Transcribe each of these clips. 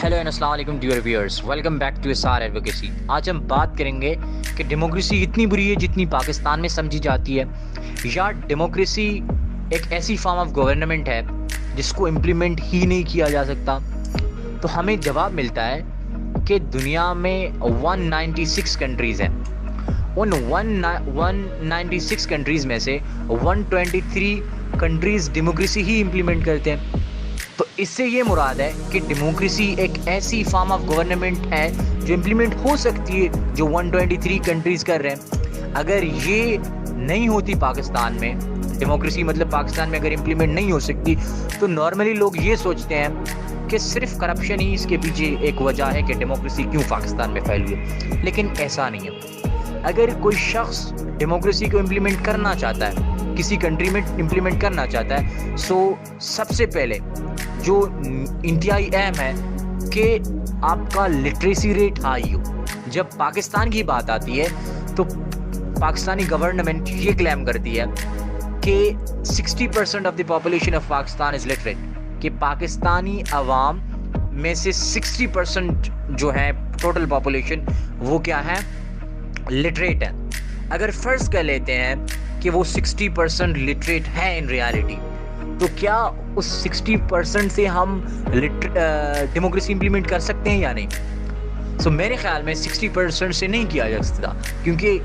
Hello and अस्सलाम वालेकुम dear viewers, welcome back to SR advocacy. आज हम बात करेंगे कि डेमोक्रेसी इतनी बुरी है जितनी पाकिस्तान में समझी जाती है, या डेमोक्रेसी एक ऐसी फॉर्म ऑफ गवर्नमेंट है जिसको इम्प्लीमेंट ही नहीं किया जा सकता। तो हमें जवाब मिलता है कि दुनिया में 196 कंट्रीज़ हैं। उन 196 कंट्रीज़ में से 123 कंट्रीज़ डेमोक्रेसी ही इम्प्लीमेंट करते हैं। तो इससे ये मुराद है कि डेमोक्रेसी एक ऐसी फॉर्म ऑफ गवर्नमेंट है जो इम्प्लीमेंट हो सकती है, जो 123 कंट्रीज़ कर रहे हैं। अगर ये नहीं होती पाकिस्तान में डेमोक्रेसी, मतलब पाकिस्तान में अगर इम्प्लीमेंट नहीं हो सकती, तो नॉर्मली लोग ये सोचते हैं कि सिर्फ करप्शन ही इसके पीछे एक वजह है कि डेमोक्रेसी क्यों पाकिस्तान में फैली है। लेकिन ऐसा नहीं है। अगर कोई शख्स डेमोक्रेसी को इम्प्लीमेंट करना चाहता है, किसी कंट्री में इम्प्लीमेंट करना चाहता है, सो सबसे पहले जो इंतहाई अहम है कि आपका लिटरेसी रेट हाई हो। जब पाकिस्तान की बात आती है तो पाकिस्तानी गवर्नमेंट ये क्लेम करती है कि 60% of the population of Pakistan is literate, कि पाकिस्तानी अवाम में से 60% जो है टोटल पॉपुलेशन वो क्या है, लिटरेट है। अगर फ़र्ज़ कर लेते हैं कि वो 60% लिटरेट है इन रियलिटी, तो क्या उस 60% से हम डेमोक्रेसी इम्प्लीमेंट कर सकते हैं या नहीं? सो मेरे ख्याल में 60% से नहीं किया जा सकता, क्योंकि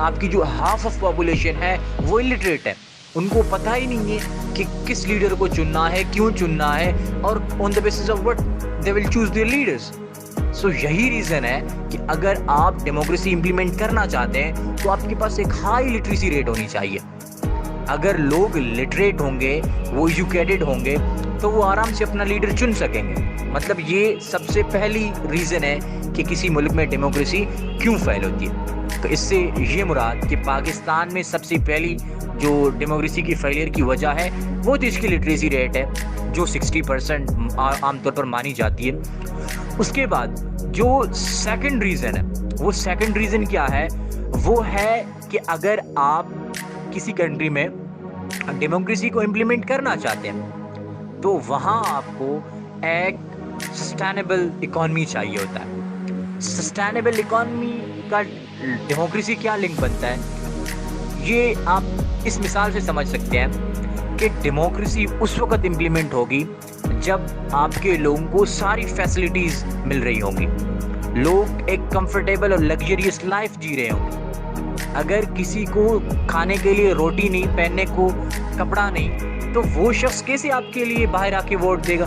आपकी जो हाफ ऑफ पॉपुलेशन है वो इलिटरेट है। उनको पता ही नहीं है कि किस लीडर को चुनना है, क्यों चुनना है, और on the basis of what they will choose their leaders. So यही रीज़न है कि अगर आप डेमोक्रेसी इम्प्लीमेंट करना चाहते हैं तो आपके पास एक हाई लिटरेसी रेट होनी चाहिए। अगर लोग लिटरेट होंगे, वो एजुकेटेड होंगे, तो वो आराम से अपना लीडर चुन सकेंगे। मतलब ये सबसे पहली रीज़न है कि किसी मुल्क में डेमोक्रेसी क्यों फेल होती है। तो इससे ये मुराद कि पाकिस्तान में सबसे पहली जो डेमोक्रेसी की फेलियर की वजह है वो तो इसकी लिटरेसी रेट है, जो 60% आमतौर पर मानी जाती है। उसके बाद जो सेकंड रीज़न है, वो सेकंड रीज़न क्या है, वो है कि अगर आप किसी कंट्री में डेमोक्रेसी को इम्प्लीमेंट करना चाहते हैं तो वहाँ आपको एक सस्टेनेबल इकॉनमी चाहिए होता है। सस्टेनेबल इकॉनमी का डेमोक्रेसी क्या लिंक बनता है, ये आप इस मिसाल से समझ सकते हैं कि डेमोक्रेसी उस वक्त इम्प्लीमेंट होगी जब आपके लोगों को सारी फैसिलिटीज़ मिल रही होंगी, लोग एक कंफर्टेबल और लग्जरियस लाइफ जी रहे होंगे। अगर किसी को खाने के लिए रोटी नहीं, पहनने को कपड़ा नहीं, तो वो शख्स कैसे आपके लिए बाहर आके वोट देगा?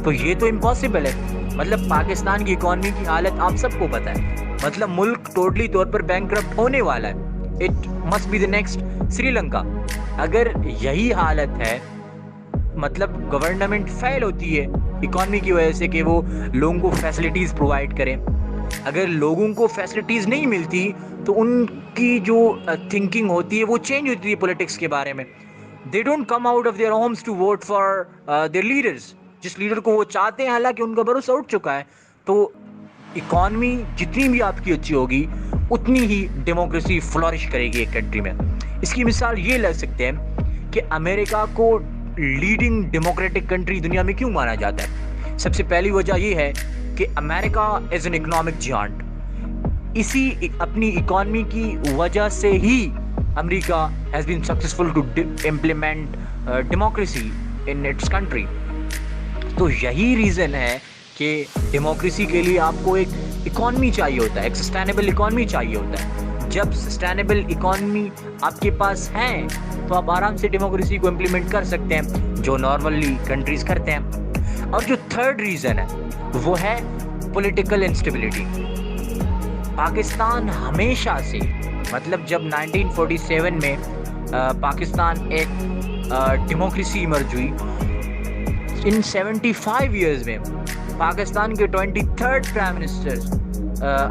तो ये तो इम्पॉसिबल है। मतलब पाकिस्तान की इकॉनमी की हालत आप सबको पता है, मतलब मुल्क टोटली तौर पर बैंकक्रप्ट होने वाला है। It must be the next Sri Lanka. अगर यही हालत है, मतलब गवर्नमेंट फेल होती है इकॉनमी की वजह से कि वो लोगों को फैसिलिटीज़ प्रोवाइड करें। अगर लोगों को फैसिलिटीज़ नहीं मिलती तो उनकी जो थिंकिंग होती है वो चेंज होती है पॉलिटिक्स के बारे में। They don't come out of their homes to vote for their leaders, जिस लीडर को वो चाहते हैं, हालांकि उनका भरोसा उठ चुका है। तो इकॉनमी जितनी भी आपकी अच्छी होगी उतनी ही डेमोक्रेसी फ्लॉरिश करेगी एक कंट्री में। इसकी मिसाल ये ले सकते हैं कि अमेरिका को लीडिंग डेमोक्रेटिक कंट्री दुनिया में क्यों माना जाता है। सबसे पहली वजह ये है कि America is an economic giant. इसी अपनी इकॉनमी की वजह से ही America has been successful to implement democracy in its country. तो यही रीज़न है कि डेमोक्रेसी के लिए आपको एक इकॉनमी चाहिए होता है, एक सस्टेनेबल इकॉनमी चाहिए होता है। जब सस्टेनेबल इकॉनमी आपके पास है तो आप आराम से डेमोक्रेसी को इम्प्लीमेंट कर सकते हैं, जो नॉर्मली कंट्रीज़ करते हैं। और जो थर्ड रीज़न है वो है पॉलिटिकल इंस्टेबिलिटी। पाकिस्तान हमेशा से, मतलब जब 1947 में पाकिस्तान एक डेमोक्रेसी इमर्ज हुई, इन 75 इयर्स में पाकिस्तान के 23rd प्राइम मिनिस्टर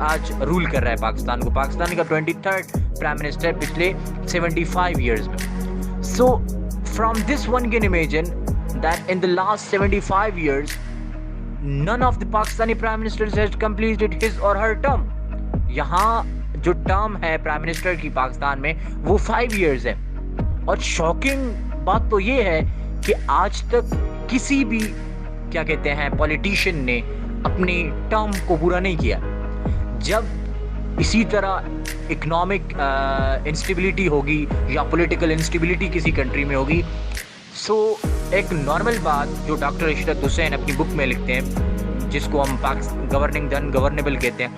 आज रूल कर रहा है पाकिस्तान को। पाकिस्तान का 23rd प्राइम मिनिस्टर पिछले 75 इयर्स में। So from this one can imagine that in the last 75 years none of the Pakistani prime ministers has completed his or her term। यहाँ जो टर्म है प्राइम मिनिस्टर की पाकिस्तान में वो 5 years है। और शॉकिंग बात तो ये है कि आज तक किसी भी क्या कहते हैं पॉलिटिशियन ने अपनी टर्म को पूरा नहीं किया। जब इसी तरह इकोनॉमिक इंस्टेबिलिटी होगी या पॉलिटिकल इंस्टेबिलिटी किसी कंट्री में होगी, सो एक नॉर्मल बात जो डॉक्टर इशरत हुसैन अपनी बुक में लिखते हैं, जिसको हम गवर्निंग द अनगवर्नेबल कहते हैं,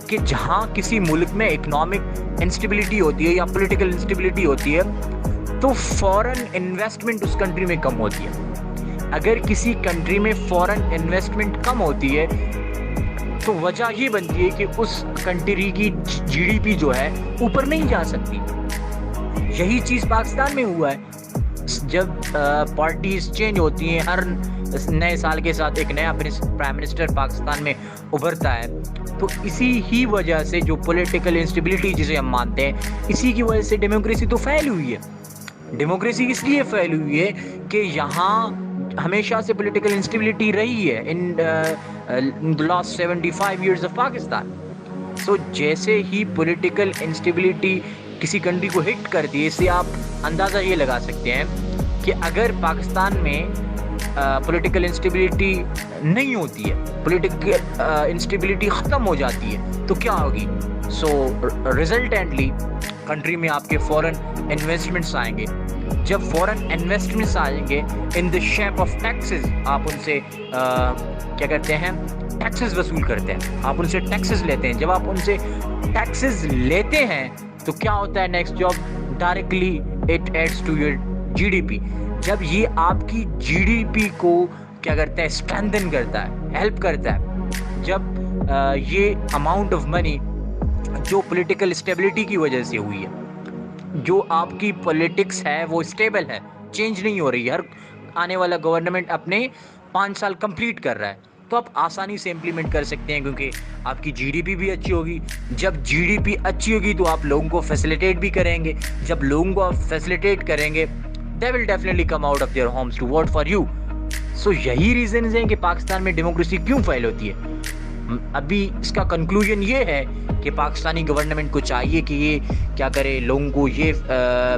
कि जहाँ किसी मुल्क में इकोनॉमिक इंस्टेबिलिटी होती है या पॉलिटिकल इंस्टेबिलिटी होती है तो फॉरेन इन्वेस्टमेंट उस कंट्री में कम होती है। अगर किसी कंट्री में फॉरेन इन्वेस्टमेंट कम होती है तो वजह ये बनती है कि उस कंट्री की जीडीपी जो है ऊपर नहीं जा सकती। यही चीज़ पाकिस्तान में हुआ है। जब पार्टीज चेंज होती हैं, हर नए साल के साथ एक नया प्राइम मिनिस्टर पाकिस्तान में उभरता है, तो इसी ही वजह से जो पॉलिटिकल इंस्टेबिलिटी जिसे हम मानते हैं, इसी की वजह से डेमोक्रेसी तो फैल हुई है। डेमोक्रेसी इसलिए फैल हुई है कि यहाँ हमेशा से पॉलिटिकल इंस्टेबिलिटी रही है in the last 75 years of Pakistan. So जैसे ही पॉलिटिकल इंस्टेबिलिटी किसी कंट्री को हिट करती है, इससे आप अंदाज़ा ये लगा सकते हैं कि अगर पाकिस्तान में पॉलिटिकल इंस्टेबिलिटी नहीं होती है, पॉलिटिकल इंस्टेबिलिटी ख़त्म हो जाती है, तो क्या होगी? सो रिजल्टेंटली कंट्री में आपके फॉरेन इन्वेस्टमेंट्स आएंगे। जब फॉरेन इन्वेस्टमेंट्स आएंगे in the shape of taxes, आप उनसे क्या करते हैं, टैक्सेस वसूल करते हैं, आप उनसे टैक्सेस लेते हैं। जब आप उनसे टैक्सेस लेते हैं तो क्या होता है next job? Directly it adds to your GDP. जब ये आपकी जीडीपी को क्या करता है, स्ट्रेंथन करता है, हेल्प करता है। जब ये अमाउंट ऑफ मनी जो पॉलिटिकल स्टेबिलिटी की वजह से हुई है, जो आपकी पॉलिटिक्स है वो स्टेबल है, चेंज नहीं हो रही है, हर आने वाला गवर्नमेंट अपने 5 साल कंप्लीट कर रहा है, तो आप आसानी से इम्प्लीमेंट कर सकते हैं क्योंकि आपकी जीडीपी भी अच्छी होगी। जब जीडीपी अच्छी होगी तो आप लोगों को फैसिलिटेट भी करेंगे। जब लोगों को आप फैसिलिटेट करेंगे, they will definitely come out of their homes to vote for you. So यही रीजन हैं कि पाकिस्तान में डेमोक्रेसी क्यों फेल होती है। अभी इसका कंक्लूजन ये है कि पाकिस्तानी गवर्नमेंट को चाहिए कि ये क्या करे, लोगों को ये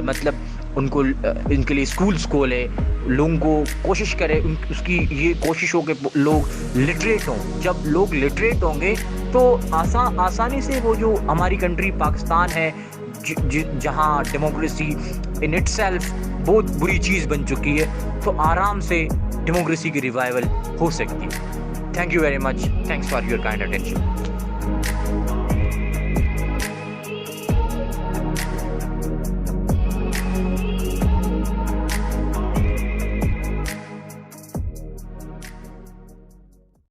मतलब उनको इनके लिए स्कूल्स खोले, लोगों को कोशिश करे, उसकी ये कोशिश हो कि लोग लिटरेट हों। जब लोग लिटरेट होंगे तो आसानी से वो जो हमारी कंट्री पाकिस्तान है, जहाँ डेमोक्रेसी इन इटसेल्फ बहुत बुरी चीज़ बन चुकी है, तो आराम से डेमोक्रेसी की रिवाइवल हो सकती है। Thank you very much. Thanks for your kind attention.